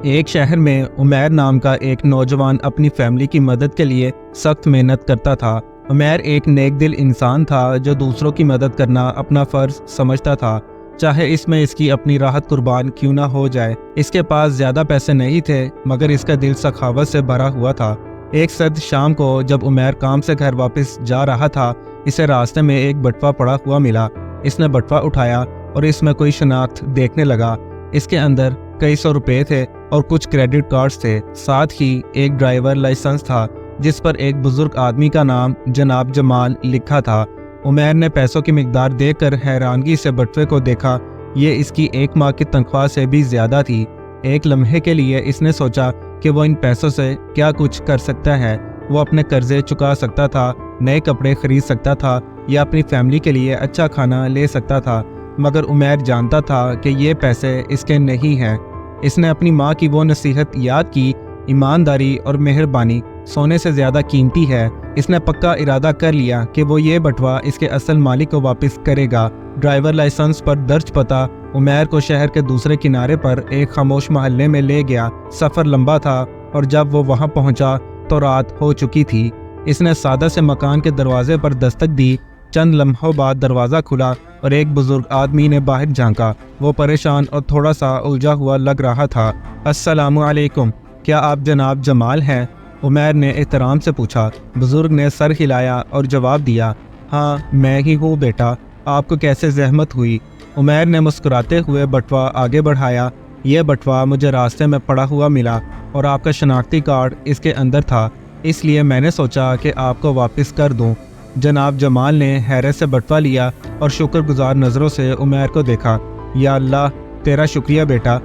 ایک شہر میں عمیر نام کا ایک نوجوان اپنی فیملی کی مدد کے لیے سخت محنت کرتا تھا۔ عمیر ایک نیک دل انسان تھا جو دوسروں کی مدد کرنا اپنا فرض سمجھتا تھا، چاہے اس میں اس کی اپنی راحت قربان کیوں نہ ہو جائے۔ اس کے پاس زیادہ پیسے نہیں تھے مگر اس کا دل سخاوت سے بھرا ہوا تھا۔ ایک سرد شام کو جب عمیر کام سے گھر واپس جا رہا تھا، اسے راستے میں ایک بٹوا پڑا ہوا ملا۔ اس نے بٹوا اٹھایا اور اس میں کوئی شناخت دیکھنے لگا۔ اس کے اندر کئی سو روپے تھے اور کچھ کریڈٹ کارڈز تھے، ساتھ ہی ایک ڈرائیور لائسنس تھا جس پر ایک بزرگ آدمی کا نام جناب جمال لکھا تھا۔ عمیر نے پیسوں کی مقدار دیکھ کر حیرانگی سے بٹوے کو دیکھا۔ یہ اس کی ایک ماہ کی تنخواہ سے بھی زیادہ تھی۔ ایک لمحے کے لیے اس نے سوچا کہ وہ ان پیسوں سے کیا کچھ کر سکتا ہے۔ وہ اپنے قرضے چکا سکتا تھا، نئے کپڑے خرید سکتا تھا یا اپنی فیملی کے لیے اچھا کھانا لے سکتا تھا، مگر عمیر جانتا تھا کہ یہ پیسے اس کے نہیں ہیں۔ اس نے اپنی ماں کی وہ نصیحت یاد کی، ایمانداری اور مہربانی سونے سے زیادہ قیمتی ہے۔ اس نے پکا ارادہ کر لیا کہ وہ یہ بٹوا اس کے اصل مالک کو واپس کرے گا۔ ڈرائیور لائسنس پر درج پتہ عمیر کو شہر کے دوسرے کنارے پر ایک خاموش محلے میں لے گیا۔ سفر لمبا تھا اور جب وہ وہاں پہنچا تو رات ہو چکی تھی۔ اس نے سادہ سے مکان کے دروازے پر دستک دی۔ چند لمحوں بعد دروازہ کھلا اور ایک بزرگ آدمی نے باہر جھانکا۔ وہ پریشان اور تھوڑا سا الجھا ہوا لگ رہا تھا۔ السلام علیکم، کیا آپ جناب جمال ہیں؟ عمیر نے احترام سے پوچھا۔ بزرگ نے سر ہلایا اور جواب دیا، ہاں میں ہی ہوں بیٹا، آپ کو کیسے زحمت ہوئی؟ عمیر نے مسکراتے ہوئے بٹوا آگے بڑھایا۔ یہ بٹوا مجھے راستے میں پڑا ہوا ملا اور آپ کا شناختی کارڈ اس کے اندر تھا، اس لیے میں نے سوچا کہ آپ کو واپس کر دوں۔ جناب جمال نے حیرت سے بٹوا لیا اور شکر گزار نظروں سے عمیر کو دیکھا۔ یا اللہ، تیرا شکریہ بیٹا،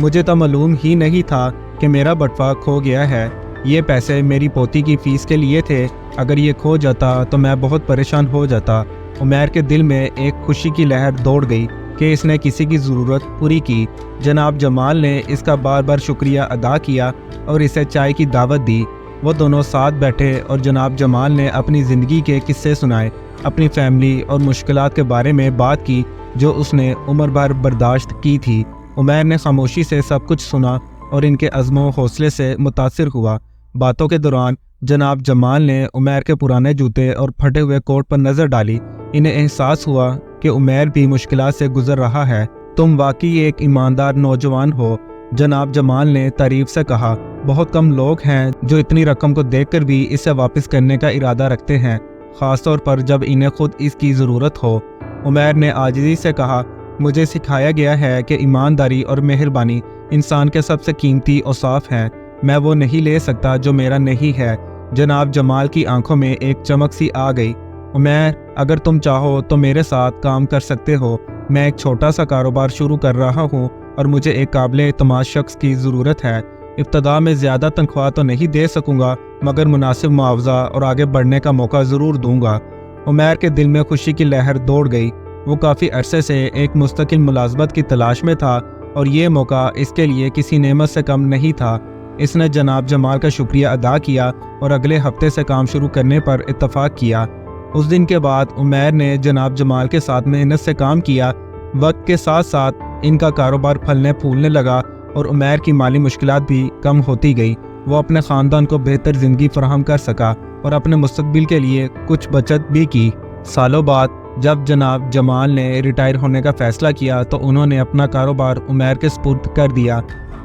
مجھے تو معلوم ہی نہیں تھا کہ میرا بٹوا کھو گیا ہے۔ یہ پیسے میری پوتی کی فیس کے لیے تھے، اگر یہ کھو جاتا تو میں بہت پریشان ہو جاتا۔ عمیر کے دل میں ایک خوشی کی لہر دوڑ گئی کہ اس نے کسی کی ضرورت پوری کی۔ جناب جمال نے اس کا بار بار شکریہ ادا کیا اور اسے چائے کی دعوت دی۔ وہ دونوں ساتھ بیٹھے اور جناب جمال نے اپنی زندگی کے قصے سنائے، اپنی فیملی اور مشکلات کے بارے میں بات کی جو اس نے عمر بھر برداشت کی تھی۔ عمیر نے خاموشی سے سب کچھ سنا اور ان کے عزم و حوصلے سے متاثر ہوا۔ باتوں کے دوران جناب جمال نے عمیر کے پرانے جوتے اور پھٹے ہوئے کوٹ پر نظر ڈالی۔ انہیں احساس ہوا کہ عمیر بھی مشکلات سے گزر رہا ہے۔ تم واقعی ایک ایماندار نوجوان ہو، جناب جمال نے تعریف سے کہا۔ بہت کم لوگ ہیں جو اتنی رقم کو دیکھ کر بھی اسے واپس کرنے کا ارادہ رکھتے ہیں، خاص طور پر جب انہیں خود اس کی ضرورت ہو۔ عمیر نے عاجزی سے کہا، مجھے سکھایا گیا ہے کہ ایمانداری اور مہربانی انسان کے سب سے قیمتی اوصاف ہیں۔ میں وہ نہیں لے سکتا جو میرا نہیں ہے۔ جناب جمال کی آنکھوں میں ایک چمک سی آ گئی۔ عمیر، اگر تم چاہو تو میرے ساتھ کام کر سکتے ہو۔ میں ایک چھوٹا سا کاروبار شروع کر رہا ہوں اور مجھے ایک قابل اعتماد شخص کی ضرورت ہے۔ ابتدا میں زیادہ تنخواہ تو نہیں دے سکوں گا مگر مناسب معاوضہ اور آگے بڑھنے کا موقع ضرور دوں گا۔ عمیر کے دل میں خوشی کی لہر دوڑ گئی۔ وہ کافی عرصے سے ایک مستقل ملازمت کی تلاش میں تھا اور یہ موقع اس کے لیے کسی نعمت سے کم نہیں تھا۔ اس نے جناب جمال کا شکریہ ادا کیا اور اگلے ہفتے سے کام شروع کرنے پر اتفاق کیا۔ اس دن کے بعد عمیر نے جناب جمال کے ساتھ محنت سے کام کیا۔ وقت کے ساتھ ساتھ ان کا کاروبار پھلنے پھولنے لگا اور عمیر کی مالی مشکلات بھی کم ہوتی گئی۔ وہ اپنے خاندان کو بہتر زندگی فراہم کر سکا اور اپنے مستقبل کے لیے کچھ بچت بھی کی۔ سالوں بعد جب جناب جمال نے ریٹائر ہونے کا فیصلہ کیا تو انہوں نے اپنا کاروبار عمیر کے سپرد کر دیا۔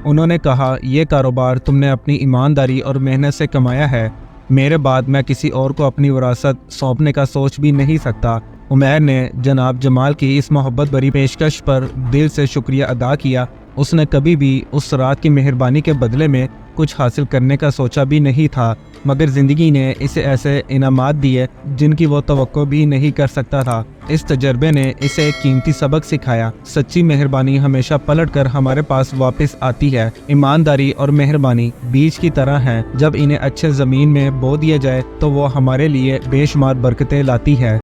انہوں نے کہا، یہ کاروبار تم نے اپنی ایمانداری اور محنت سے کمایا ہے، میرے بعد میں کسی اور کو اپنی وراثت سونپنے کا سوچ بھی نہیں سکتا۔ عمیر نے جناب جمال کی اس محبت بھری پیشکش پر دل سے شکریہ ادا کیا۔ اس نے کبھی بھی اس رات کی مہربانی کے بدلے میں کچھ حاصل کرنے کا سوچا بھی نہیں تھا، مگر زندگی نے اسے ایسے انعامات دیے جن کی وہ توقع بھی نہیں کر سکتا تھا۔ اس تجربے نے اسے ایک قیمتی سبق سکھایا، سچی مہربانی ہمیشہ پلٹ کر ہمارے پاس واپس آتی ہے۔ ایمانداری اور مہربانی بیج کی طرح ہیں، جب انہیں اچھے زمین میں بو دیا جائے تو وہ ہمارے لیے بے شمار برکتیں لاتی ہے۔